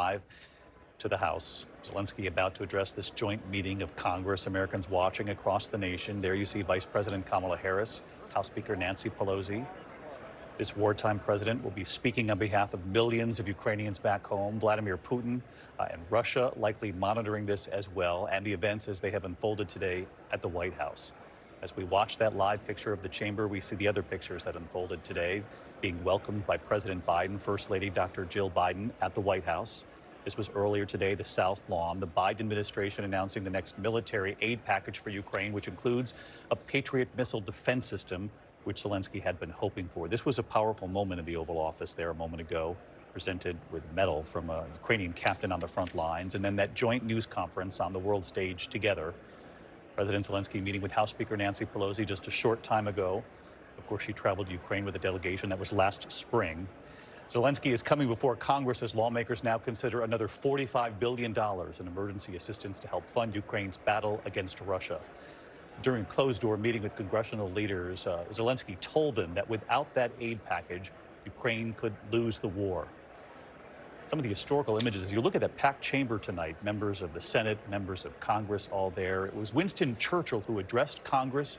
live to the House. Zelenskyy about to address this joint meeting of Congress, Americans watching across the nation. There you see Vice President Kamala Harris, House Speaker Nancy Pelosi. This wartime president will be speaking on behalf of millions of Ukrainians back home. Vladimir Putin and Russia likely monitoring this as well, and the events as they have unfolded today at the White House. As we watch that live picture of the chamber, we see the other pictures that unfolded today, being welcomed by President Biden, First Lady Dr. Jill Biden at the White House. This was earlier today, the South Lawn. The Biden administration announcing the next military aid package for Ukraine, which includes a Patriot missile defense system, which Zelenskyy had been hoping for. This was a powerful moment in the Oval Office there a moment ago, presented with a medal from a Ukrainian captain on the front lines, and then that joint news conference on the world stage together. President Zelenskyy meeting with House Speaker Nancy Pelosi just a short time ago. Of course, she traveled to Ukraine with a delegation. That was last spring. Zelenskyy is coming before Congress as lawmakers now consider another $45 billion in emergency assistance to help fund Ukraine's battle against Russia. During a closed-door meeting with congressional leaders, Zelenskyy told them that without that aid package, Ukraine could lose the war. Some of the historical images, as you look at that packed chamber tonight, members of the Senate, members of Congress, all there. It was Winston Churchill who addressed Congress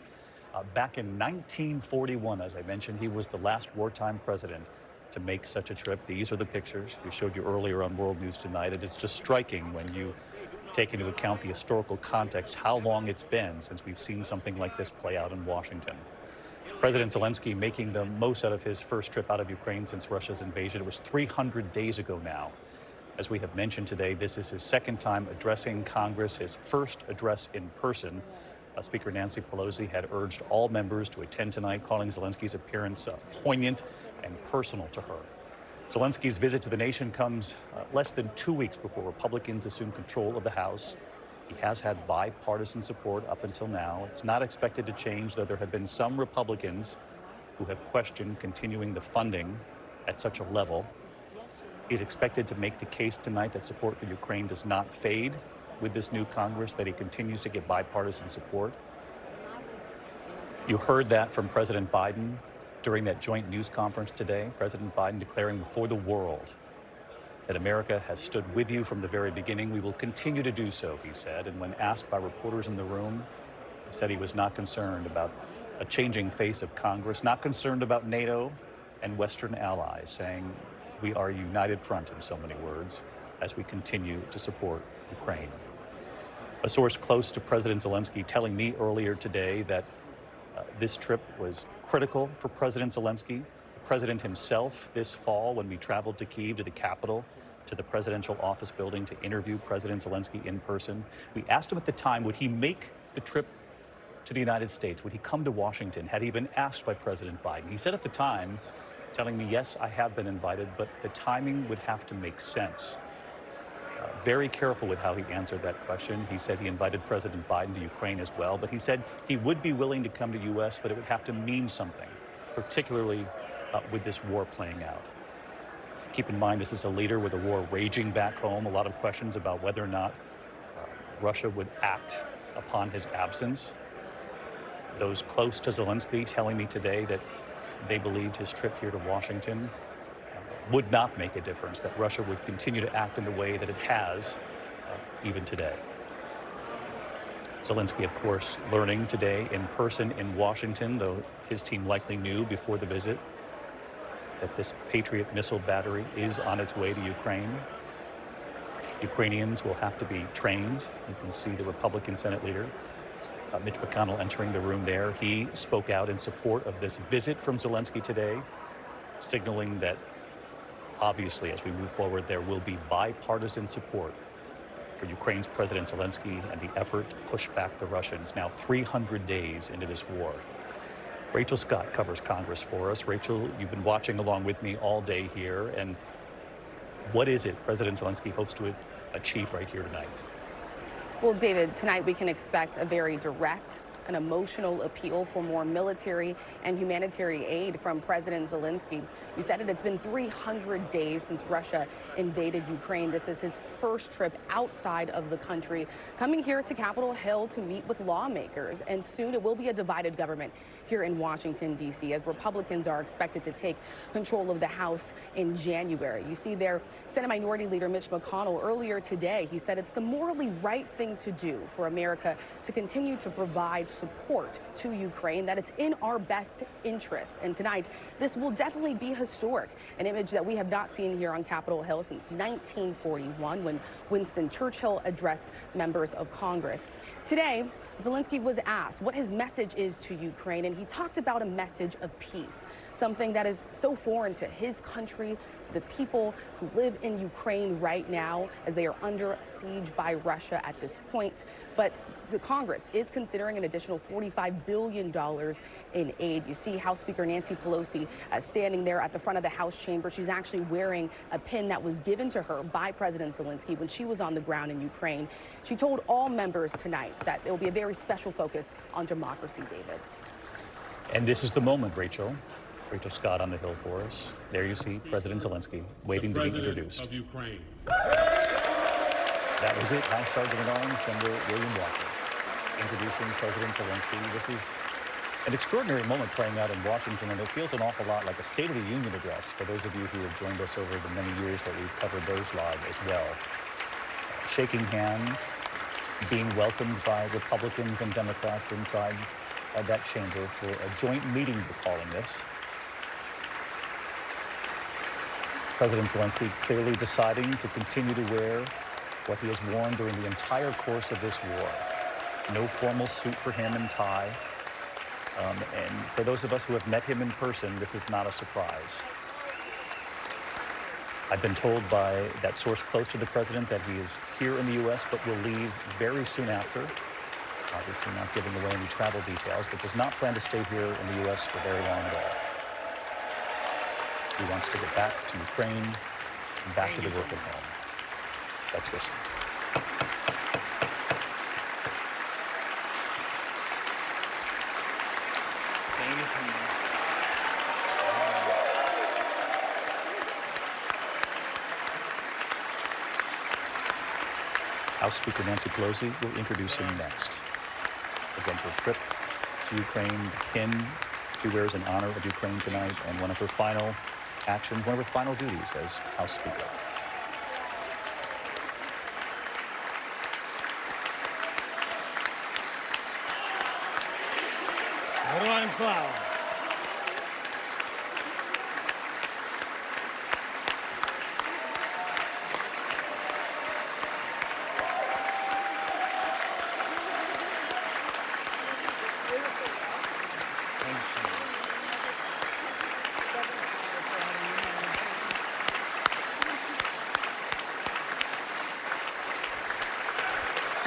back in 1941. As I mentioned, he was the last wartime president to make such a trip. These are the pictures we showed you earlier on World News Tonight, and it's just striking when you take into account the historical context, how long it's been since we've seen something like this play out in Washington. President Zelenskyy making the most out of his first trip out of Ukraine since Russia's invasion. It was 300 days ago now. As we have mentioned today, this is his second time addressing Congress, his first address in person. Speaker Nancy Pelosi had urged all members to attend tonight, calling Zelenskyy's appearance poignant and personal to her. Zelenskyy's visit to the nation comes less than 2 weeks before Republicans assume control of the House. He has had bipartisan support up until now. It's not expected to change, though there have been some Republicans who have questioned continuing the funding at such a level. He's expected to make the case tonight that support for Ukraine does not fade with this new Congress, that he continues to get bipartisan support. You heard that from President Biden during that joint news conference today. President Biden declaring before the world that America has stood with you from the very beginning. We will continue to do so, he said. And when asked by reporters in the room, he said he was not concerned about a changing face of Congress, not concerned about NATO and Western allies, saying we are a united front, in so many words, as we continue to support Ukraine. A source close to President Zelenskyy telling me earlier today that this trip was critical for President Zelenskyy. The president himself this fall, when we traveled to Kyiv, to the capital, to the presidential office building to interview President Zelenskyy in person. We asked him at the time, would he make the trip to the United States? Would he come to Washington? Had he been asked by President Biden? He said at the time, telling me, yes, I have been invited, but the timing would have to make sense. Very careful with how he answered that question. He said he invited President Biden to Ukraine as well, but he said he would be willing to come to U.S., but it would have to mean something, particularly with this war playing out. Keep in mind, this is a leader with a war raging back home. A lot of questions about whether or not Russia would act upon his absence. Those close to Zelenskyy telling me today that they believed his trip here to Washington would not make a difference, that Russia would continue to act in the way that it has even today. Zelenskyy, of course, learning today in person in Washington, though his team likely knew before the visit, that this Patriot missile battery is on its way to Ukraine. Ukrainians will have to be trained. You can see the Republican Senate leader, Mitch McConnell, entering the room there. He spoke out in support of this visit from Zelenskyy today, signaling that obviously, as we move forward, there will be bipartisan support for Ukraine's President Zelenskyy and the effort to push back the Russians now 300 days into this war. Rachel Scott covers Congress for us. Rachel, you've been watching along with me all day here. And what is it President Zelenskyy hopes to achieve right here tonight? Well, David, tonight we can expect a very direct an emotional appeal for more military and humanitarian aid from President Zelenskyy. You said it's been 300 days since Russia invaded Ukraine. This is his first trip outside of the country, coming here to Capitol Hill to meet with lawmakers. And soon it will be a divided government here in Washington, D.C., as Republicans are expected to take control of the House in January. You see there, Senate Minority Leader Mitch McConnell earlier today, he said it's the morally right thing to do for America to continue to provide support to Ukraine, that it's in our best interest. And tonight, this will definitely be historic, an image that we have not seen here on Capitol Hill since 1941, when Winston Churchill addressed members of Congress. Today, Zelenskyy was asked what his message is to Ukraine, and he talked about a message of peace, something that is so foreign to his country, to the people who live in Ukraine right now, as they are under siege by Russia at this point. But the Congress is considering an additional $45 billion in aid. You see House Speaker Nancy Pelosi standing there at the front of the House chamber. She's actually wearing a pin that was given to her by President Zelenskyy when she was on the ground in Ukraine. She told all members tonight that there will be a very special focus on democracy, David. And this is the moment, Rachel. Rachel Scott on the Hill for us. There you see President Zelenskyy waiting to be introduced. Of Ukraine. That was it. House Sergeant at Arms General William Walker introducing President Zelenskyy. This is an extraordinary moment playing out in Washington, and it feels an awful lot like a State of the Union address for those of you who have joined us over the many years that we've covered those live as well. Shaking hands, being welcomed by Republicans and Democrats inside that chamber for a joint meeting, we're calling this. President Zelenskyy clearly deciding to continue to wear what he has worn during the entire course of this war. No formal suit for him and tie. And for those of us who have met him in person, this is not a surprise. I've been told by that source close to the president that he is here in the U.S. but will leave very soon after. Obviously not giving away any travel details, but does not plan to stay here in the U.S. for very long at all. He wants to get back to Ukraine and back to the work at home. Let's listen. Thank you so much. House Speaker Nancy Pelosi will introduce him next. Again, her trip to Ukraine, the pin she wears in honor of Ukraine tonight, and one of her final actions, one of her final duties as House Speaker. Героям слава!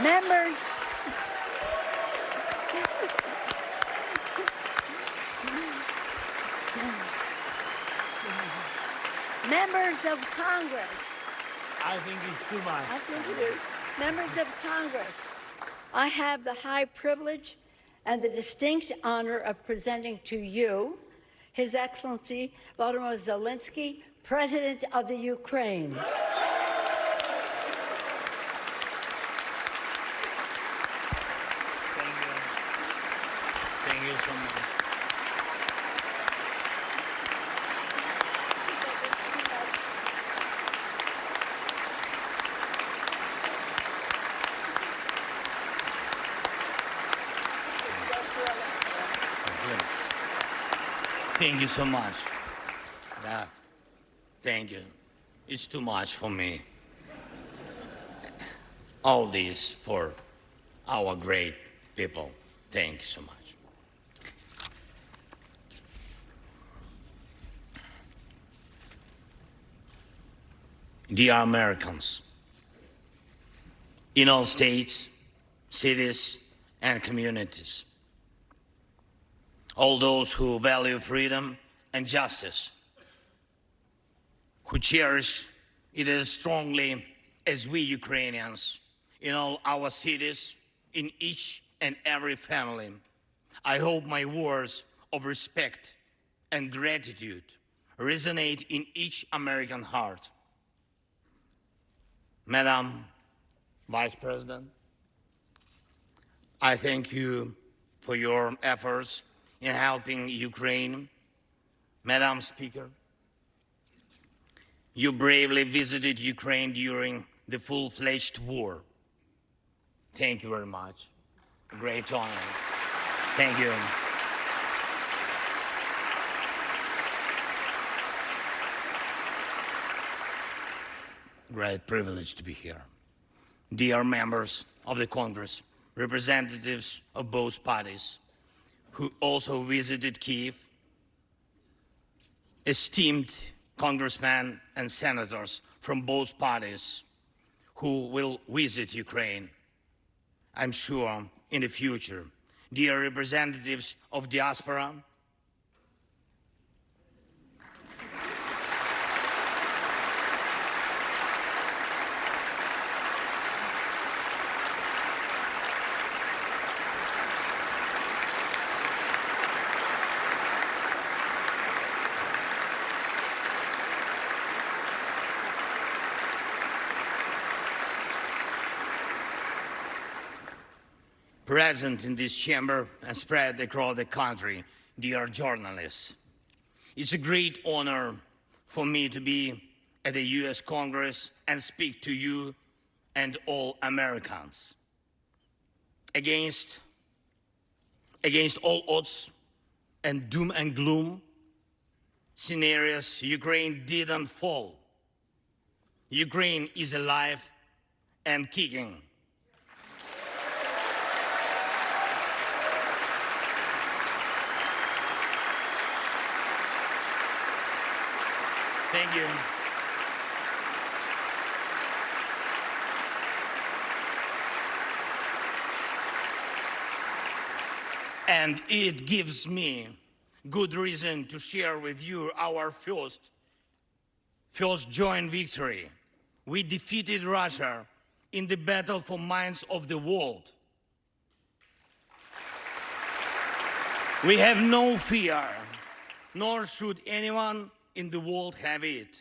Members, members of Congress. I think it's too much. I think it is. Members of Congress, I have the high privilege and the distinct honor of presenting to you His Excellency Volodymyr Zelenskyy, President of the Ukraine. Thank you so much. Thank you so much. Thank you. It's too much for me. All this for our great people. Thank you so much. Dear Americans, in all states, cities, and communities, all those who value freedom and justice, who cherish it as strongly as we Ukrainians, in all our cities, in each and every family, I hope my words of respect and gratitude resonate in each American heart. Madam Vice President, I thank you for your efforts in helping Ukraine. Madam Speaker, you bravely visited Ukraine during the full-fledged war. Thank you very much. Great honor. Thank you. Great privilege to be here. Dear members of the Congress, representatives of both parties who also visited Kyiv, esteemed congressmen and senators from both parties who will visit Ukraine, I'm sure, in the future, dear representatives of diaspora, present in this chamber and spread across the country, dear journalists. It's a great honor for me to be at the US Congress and speak to you and all Americans. Against all odds and doom and gloom scenarios, Ukraine didn't fall. Ukraine is alive and kicking. Thank you. And it gives me good reason to share with you our first joint victory. We defeated Russia in the battle for minds of the world. We have no fear, nor should anyone in the world have it.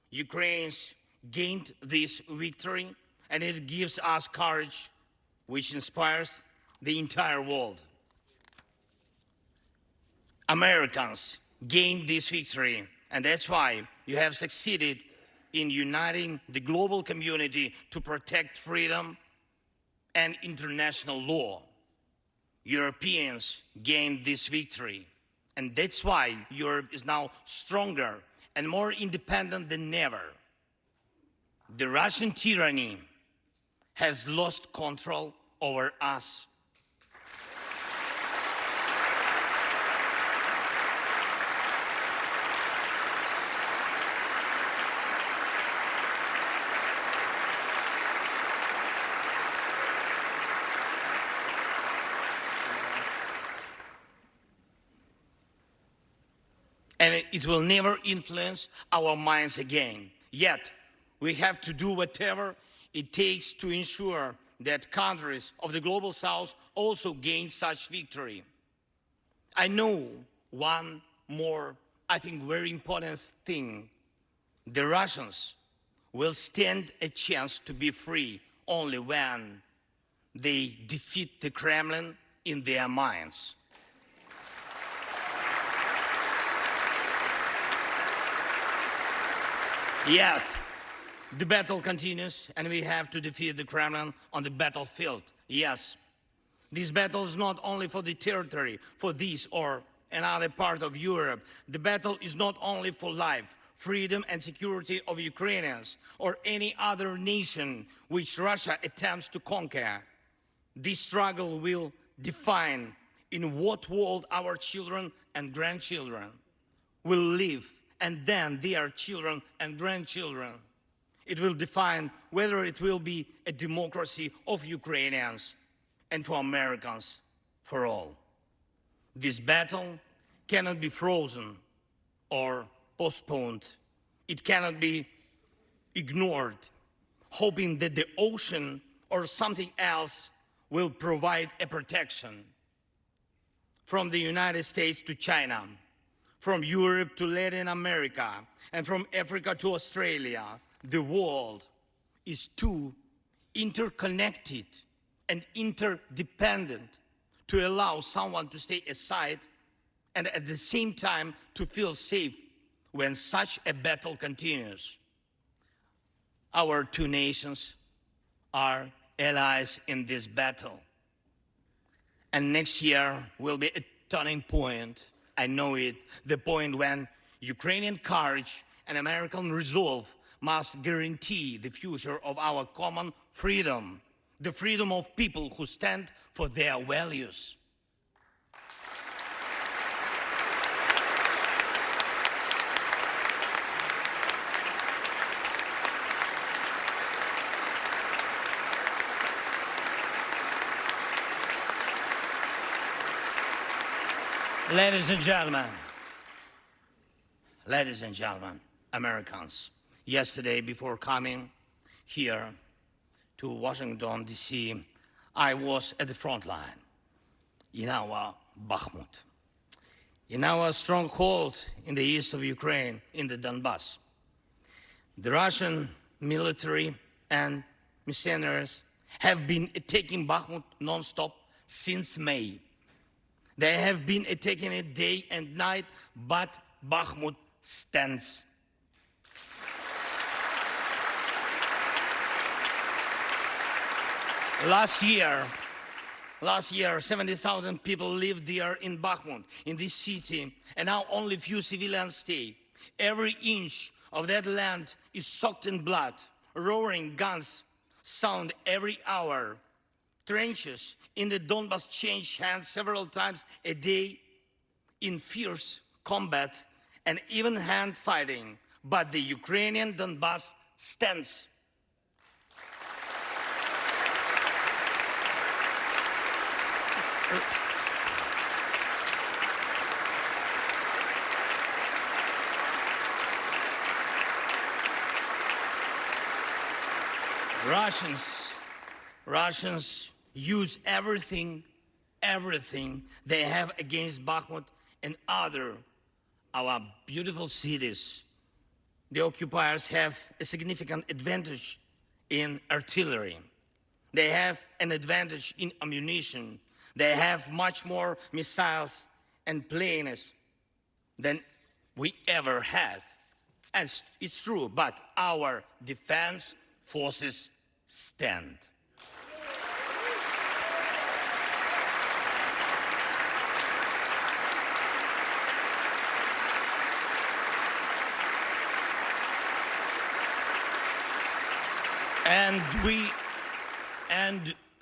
Ukraine's gained this victory, and it gives us courage, which inspires the entire world. Americans gained this victory, and that's why you have succeeded in uniting the global community to protect freedom and international law. Europeans gained this victory, and that's why Europe is now stronger and more independent than ever. The Russian tyranny has lost control over us. And it will never influence our minds again. Yet, we have to do whatever it takes to ensure that countries of the global south also gain such victory. I know one more, I think, very important thing. The Russians will stand a chance to be free only when they defeat the Kremlin in their minds. Yet, the battle continues, and we have to defeat the Kremlin on the battlefield. Yes, this battle is not only for the territory, for this or another part of Europe. The battle is not only for life, freedom, and security of Ukrainians or any other nation which Russia attempts to conquer. This struggle will define in what world our children and grandchildren will live, and then their children and grandchildren. It will define whether it will be a democracy of Ukrainians and for Americans for all. This battle cannot be frozen or postponed. It cannot be ignored, hoping that the ocean or something else will provide a protection. from the United States to China, from Europe to Latin America, and from Africa to Australia, the world is too interconnected and interdependent to allow someone to stay aside and at the same time to feel safe when such a battle continues. Our two nations are allies in this battle. And next year will be a turning point. I know it, the point when Ukrainian courage and American resolve must guarantee the future of our common freedom, the freedom of people who stand for their values. Ladies and gentlemen, Americans, yesterday before coming here to Washington, D.C., I was at the front line in our Bakhmut, in our stronghold in the east of Ukraine, in the Donbass. The Russian military and mercenaries have been attacking Bakhmut non-stop since May. They have been attacking it day and night, but Bakhmut stands. Last year, 70,000 people lived there in Bakhmut, in this city, and now only few civilians stay. Every inch of that land is soaked in blood. Roaring guns sound every hour. Trenches in the Donbass change hands several times a day in fierce combat and even hand fighting, but the Ukrainian Donbass stands. Russians use everything they have against Bakhmut and our beautiful cities. The occupiers have a significant advantage in artillery. They have an advantage in ammunition. They have much more missiles and planes than we ever had. And it's true, but our defense forces stand.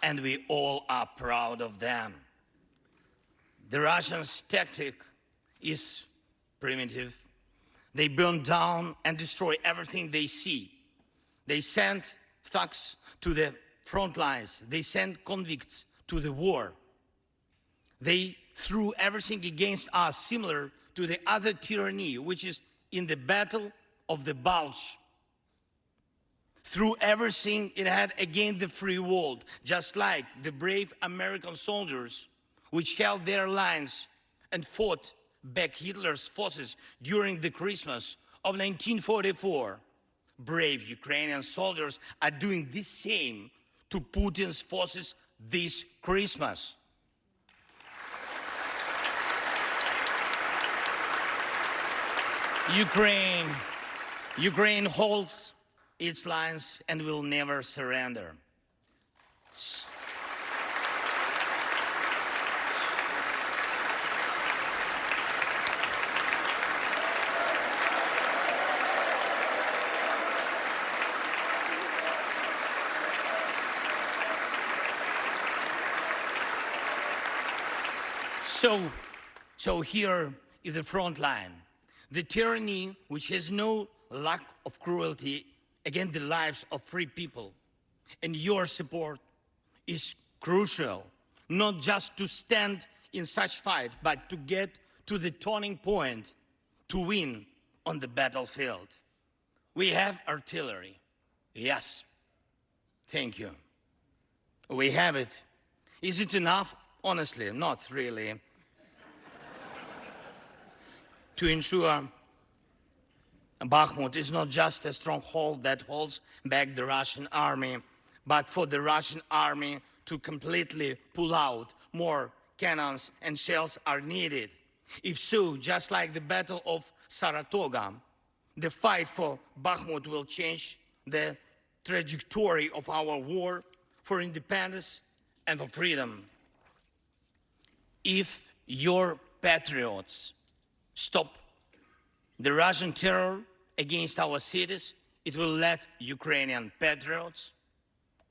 And we all are proud of them. The Russians' tactic is primitive. They burn down and destroy everything they see. They send thugs to the front lines. They send convicts to the war. They threw everything against us, similar to the other tyranny, which is in the Battle of the Bulge. Threw everything it had against the free world, just like the brave American soldiers which held their lines and fought back Hitler's forces during the Christmas of 1944. Brave Ukrainian soldiers are doing the same to Putin's forces this Christmas. Ukraine holds its lines and will never surrender. So here is the front line. The tyranny which has no lack of cruelty against the lives of free people. And your support is crucial, not just to stand in such fight, but to get to the turning point to win on the battlefield. We have artillery. Yes. Thank you. We have it. Is it enough? Honestly, not really. to ensure Bakhmut is not just a stronghold that holds back the Russian army, but for the Russian army to completely pull out. More cannons and shells are needed. If so, just like the Battle of Saratoga, the fight for Bakhmut will change the trajectory of our war for independence and for freedom. If your patriots stop the Russian terror against our cities, it will let Ukrainian patriots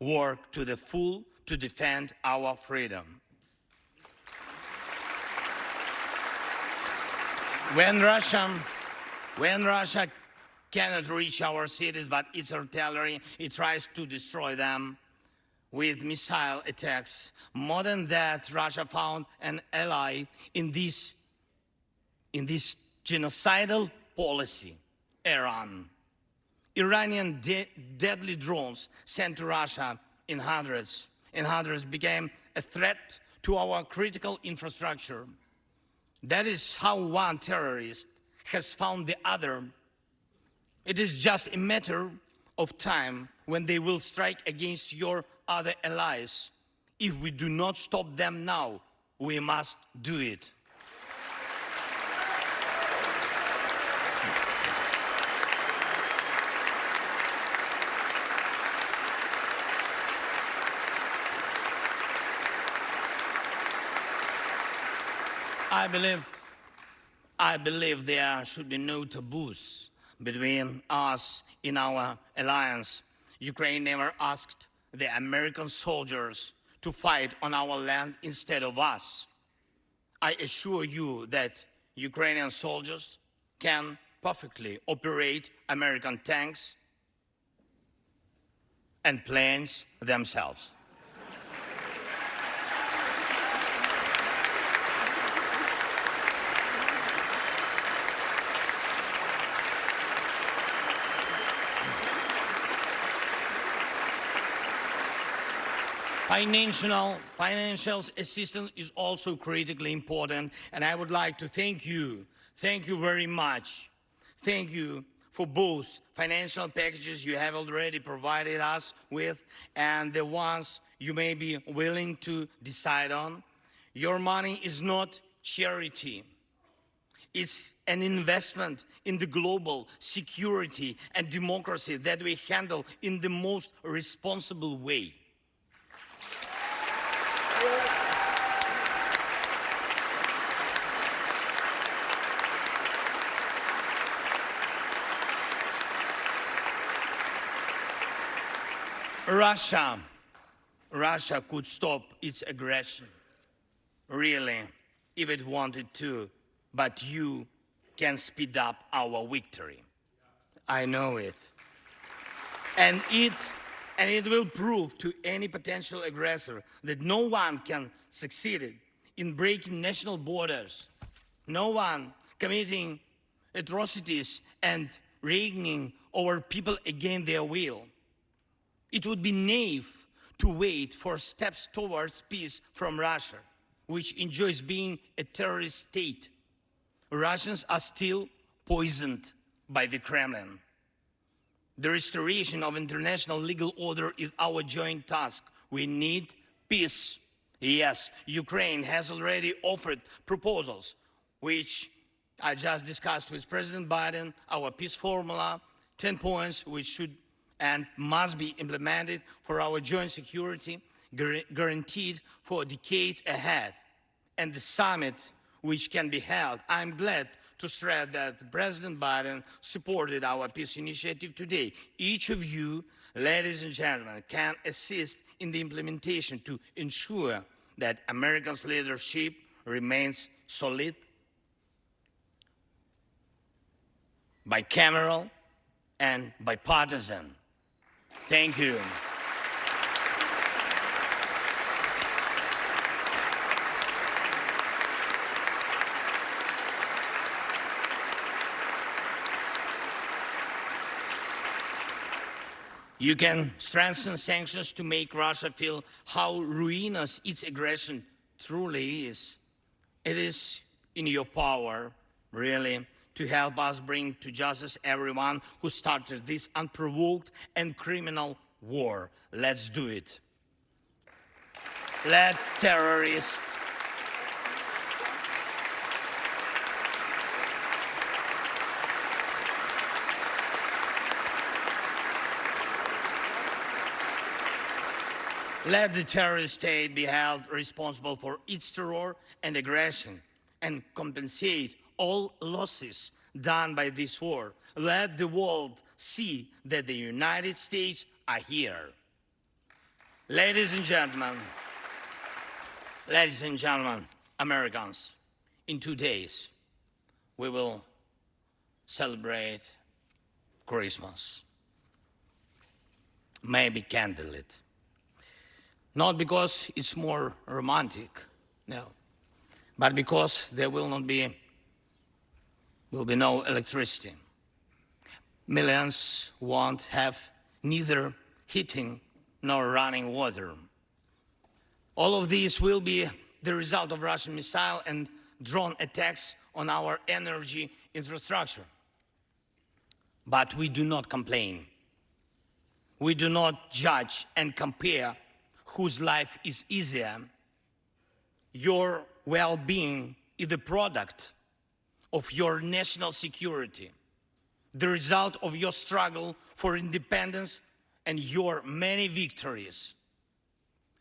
work to the full to defend our freedom. When Russia cannot reach our cities, but its artillery, it tries to destroy them with missile attacks. More than that, Russia found an ally in this genocidal policy, Iran. Iranian deadly drones sent to Russia in hundreds became a threat to our critical infrastructure. That is how one terrorist has found the other. It is just a matter of time when they will strike against your other allies. If we do not stop them now, we must do it. I believe there should be no taboos between us in our alliance. Ukraine never asked the American soldiers to fight on our land instead of us. I assure you that Ukrainian soldiers can perfectly operate American tanks and planes themselves. Financial assistance is also critically important, and I would like to thank you very much. Thank you for both financial packages you have already provided us with and the ones you may be willing to decide on. Your money is not charity. It's an investment in the global security and democracy that we handle in the most responsible way. Russia could stop its aggression, really, if it wanted to, but you can speed up our victory. I know it. And it will prove to any potential aggressor that no one can succeed in breaking national borders, no one committing atrocities and reigning over people against their will. It would be naive to wait for steps towards peace from Russia, which enjoys being a terrorist state. Russians are still poisoned by the Kremlin. The restoration of international legal order is our joint task. We need peace. Yes, Ukraine has already offered proposals, which I just discussed with President Biden, our peace formula, 10 points which should and must be implemented for our joint security, guaranteed for decades ahead. And the summit which can be held, I'm glad to stress that President Biden supported our peace initiative today. Each of you, ladies and gentlemen, can assist in the implementation to ensure that America's leadership remains solid, bicameral, and bipartisan. Thank you. You can strengthen sanctions to make Russia feel how ruinous its aggression truly is. It is in your power, really, to help us bring to justice everyone who started this unprovoked and criminal war. Let's do it. Let terrorists let the terrorist state be held responsible for its terror and aggression and compensate all losses done by this war. Let the world see that the United States are here. Ladies and gentlemen, Americans, in 2 days, we will celebrate Christmas. Maybe candlelit. Not because it's more romantic, no, but because there will be no electricity. Millions won't have neither heating nor running water. All of these will be the result of Russian missile and drone attacks on our energy infrastructure. But we do not complain. We do not judge and compare whose life is easier. Your well-being is the product of your national security, the result of your struggle for independence and your many victories.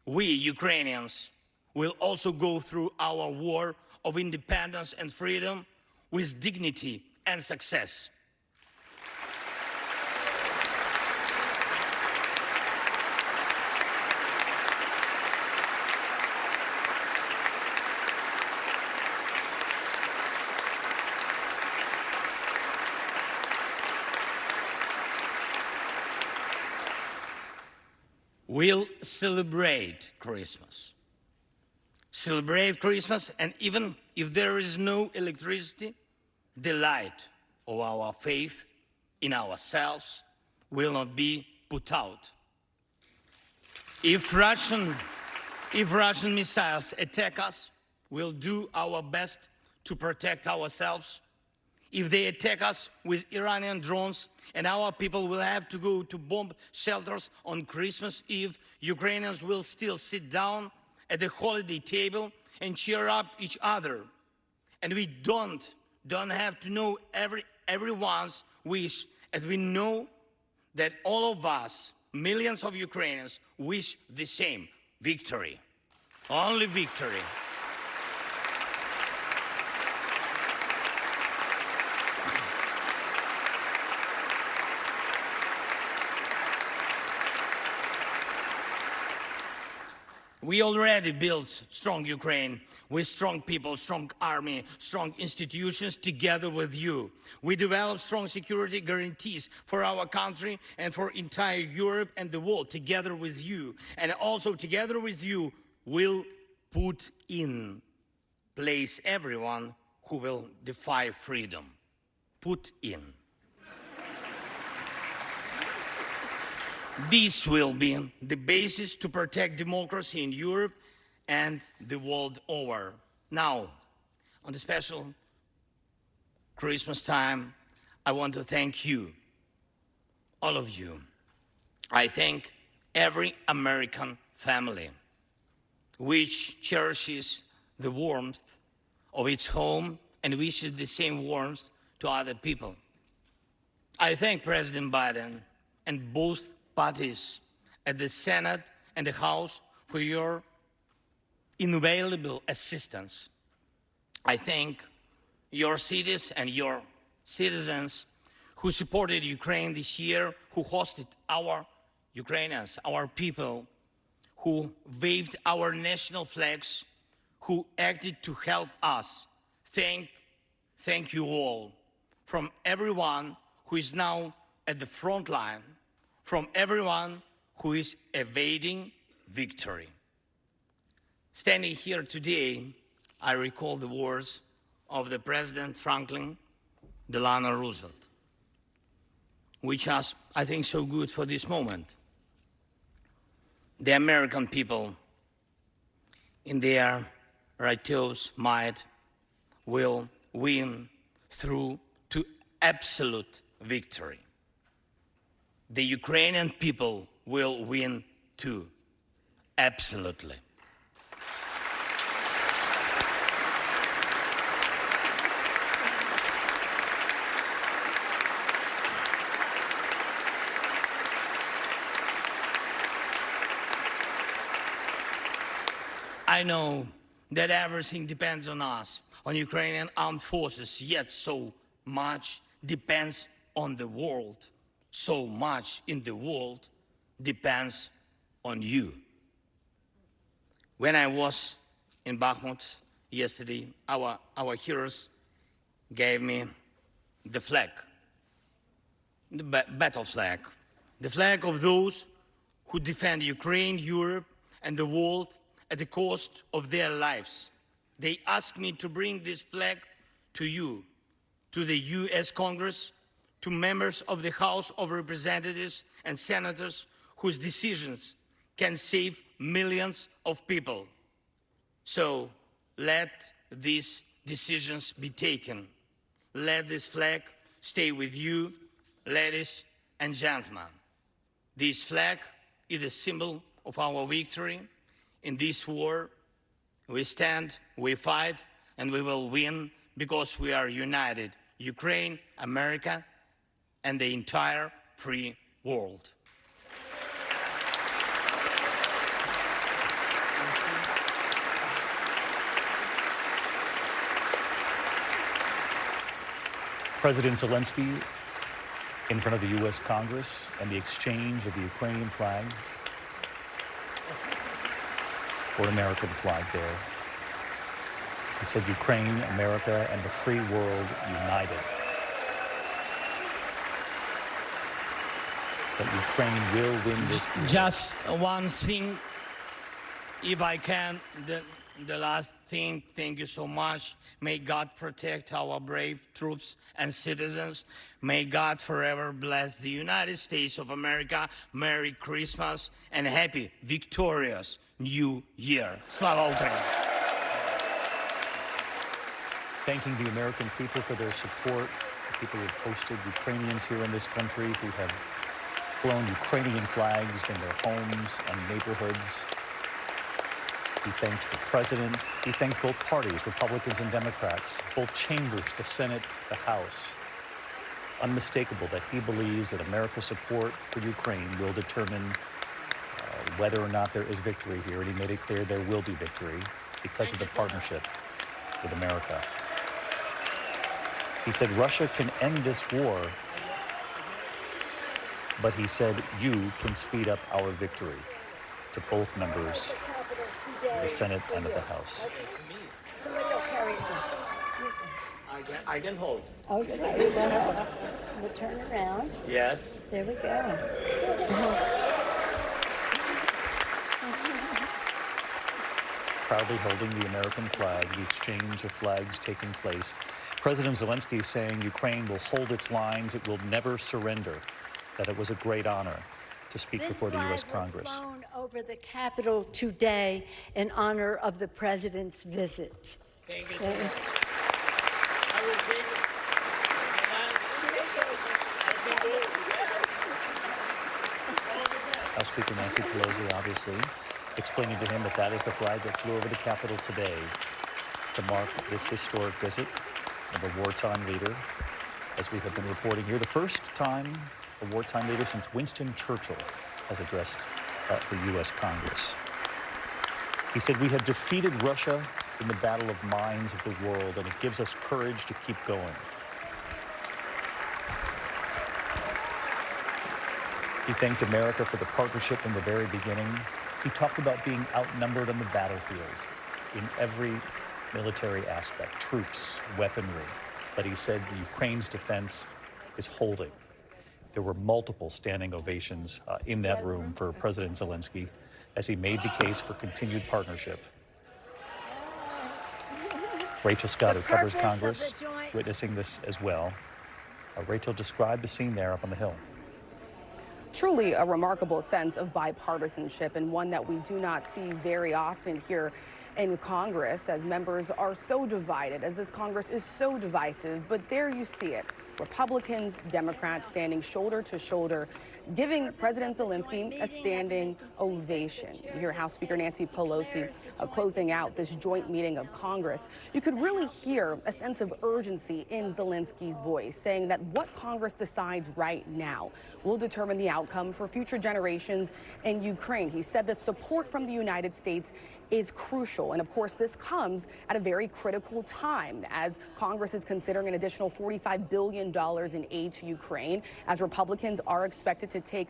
We, Ukrainians, will also go through our war of independence and freedom with dignity and success. We'll celebrate Christmas. Celebrate Christmas, and even if there is no electricity, the light of our faith in ourselves will not be put out. If Russian missiles attack us, we'll do our best to protect ourselves. If they attack us with Iranian drones and our people will have to go to bomb shelters on Christmas Eve, Ukrainians will still sit down at the holiday table and cheer up each other. And we don't have to know everyone's wish, as we know that all of us, millions of Ukrainians, wish the same: victory. Only victory. We already built strong Ukraine with strong people, strong army, strong institutions together with you. We developed strong security guarantees for our country and for entire Europe and the world together with you. And also together with you, we'll put in place everyone who will defy freedom. Put in. This will be the basis to protect democracy in Europe and the world over. Now, on the special Christmas time, I want to thank you, all of you. I thank every American family which cherishes the warmth of its home and wishes the same warmth to other people. I thank President Biden and both parties at the Senate and the House for your invaluable assistance. I thank your cities and your citizens who supported Ukraine this year, who hosted our Ukrainians, our people, who waved our national flags, who acted to help us. Thank you all, from everyone who is now at the front line, from everyone who is evading victory. Standing here today, I recall the words of the President Franklin Delano Roosevelt, which are, I think, so good for this moment. The American people, in their righteous might, will win through absolute victory. The Ukrainian people will win too. Absolutely. I know that everything depends on us, on Ukrainian armed forces, yet so much depends on the world. So much in the world depends on you. When I was in Bakhmut yesterday, our heroes gave me the flag, the battle flag, the flag of those who defend Ukraine, Europe, and the world at the cost of their lives. They asked me to bring this flag to you, to the US Congress, to members of the House of Representatives and senators whose decisions can save millions of people. So let these decisions be taken. Let this flag stay with you, ladies and gentlemen. This flag is a symbol of our victory. In this war, we stand, we fight, and we will win because we are united. Ukraine, America, and the entire free world. President Zelenskyy in front of the U.S. Congress and the exchange of the Ukrainian flag for an American flag there. He said Ukraine, America, and the free world united. That Ukraine will win this war. Just one thing, if I can, the last thing, thank you so much. May God protect our brave troops and citizens. May God forever bless the United States of America. Merry Christmas and happy, victorious New Year. Slava Ukraini! Thanking the American people for their support, the people who have hosted Ukrainians here in this country, who have flown Ukrainian flags in their homes and neighborhoods. He thanked the president. He thanked both parties, Republicans and Democrats, both chambers, the Senate, the House. Unmistakable that he believes that America's support for Ukraine will determine whether or not there is victory here. And he made it clear there will be victory because of the partnership with America. He said Russia can end this war, but he said you can speed up our victory, to both members of the Senate and of the House. Somebody will carry it. I can hold. Okay, we'll turn around. Yes. There we go. Proudly holding the American flag, the exchange of flags taking place. President Zelenskyy saying Ukraine will hold its lines, it will never surrender, that it was a great honor to speak before the U.S. Congress. This flag was flown over the Capitol today in honor of the president's visit. Thank you so much. I will take it. House Speaker Nancy Pelosi obviously explaining to him that that is the flag that flew over the Capitol today to mark this historic visit of a wartime leader, as we have been reporting here. The first time a wartime leader since Winston Churchill has addressed the U.S. Congress. He said, we have defeated Russia in the battle of minds of the world, and it gives us courage to keep going. He thanked America for the partnership from the very beginning. He talked about being outnumbered on the battlefield in every military aspect, troops, weaponry. But he said the Ukraine's defense is holding. There were multiple standing ovations in that room for President Zelenskyy as he made the case for continued partnership. Rachel Scott, who covers Congress, witnessing this as well. Rachel described the scene there up on the Hill. Truly a remarkable sense of bipartisanship, and one that we do not see very often here in Congress, as members are so divided, as this Congress is so divisive. But there you see it. Republicans, Democrats standing shoulder to shoulder, giving President Zelenskyy a standing ovation. You hear House Speaker Nancy Pelosi closing out this joint meeting of Congress. You could really hear a sense of urgency in Zelenskyy's voice, saying that what Congress decides right now will determine the outcome for future generations in Ukraine. He said the support from the United States is crucial. And of course, this comes at a very critical time as Congress is considering an additional $45 billion in aid to Ukraine, as Republicans are expected to take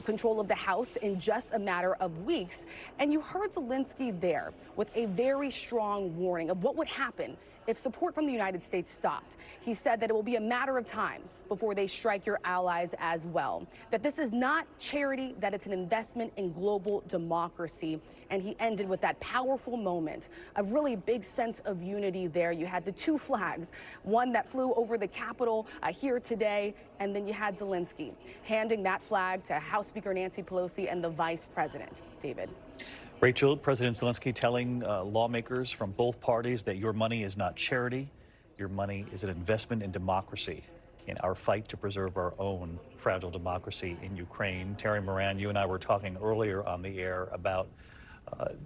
control of the House in just a matter of weeks. And you heard Zelenskyy there with a very strong warning of what would happen if support from the United States stopped. He said that it will be a matter of time before they strike your allies as well, that this is not charity, that it's an investment in global democracy. And he ended with that powerful moment, a really big sense of unity there. You had the two flags, one that flew over the Capitol here today, and then you had Zelenskyy handing that flag to House Speaker Nancy Pelosi and the Vice President. David. Rachel, President Zelenskyy telling lawmakers from both parties that your money is not charity. Your money is an investment in democracy, in our fight to preserve our own fragile democracy in Ukraine. Terry Moran, you and I were talking earlier on the air about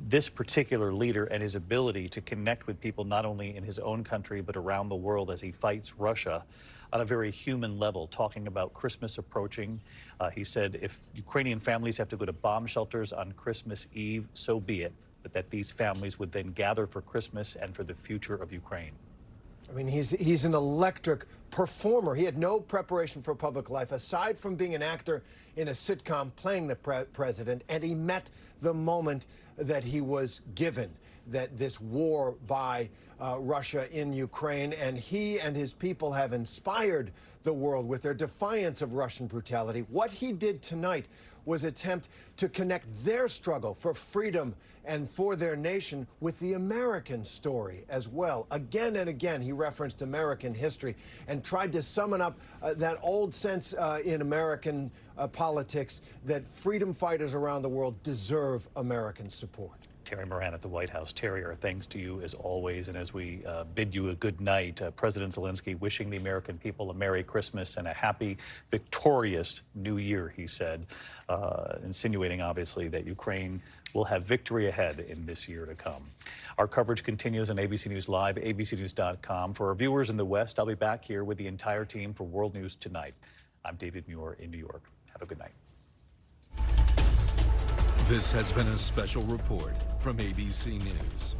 this particular leader and his ability to connect with people not only in his own country but around the world as he fights Russia on a very human level, talking about Christmas approaching. He said if Ukrainian families have to go to bomb shelters on Christmas Eve, so be it, but that these families would then gather for Christmas and for the future of Ukraine. I mean, he's an electric performer. He had no preparation for public life aside from being an actor in a sitcom playing the president, and he met the moment that he was given, that this war by Russia in Ukraine, and he and his people have inspired the world with their defiance of Russian brutality. What he did tonight was attempt to connect their struggle for freedom and for their nation with the American story as well. Again and again, he referenced American history and tried to summon up that old sense in American politics that freedom fighters around the world deserve American support. Terry Moran at the White House. Terry, our thanks to you as always. And as we bid you a good night, President Zelenskyy wishing the American people a Merry Christmas and a happy, victorious New Year, he said, insinuating, obviously, that Ukraine will have victory ahead in this year to come. Our coverage continues on ABC News Live, abcnews.com. For our viewers in the West, I'll be back here with the entire team for World News Tonight. I'm David Muir in New York. Have a good night. This has been a special report from ABC News.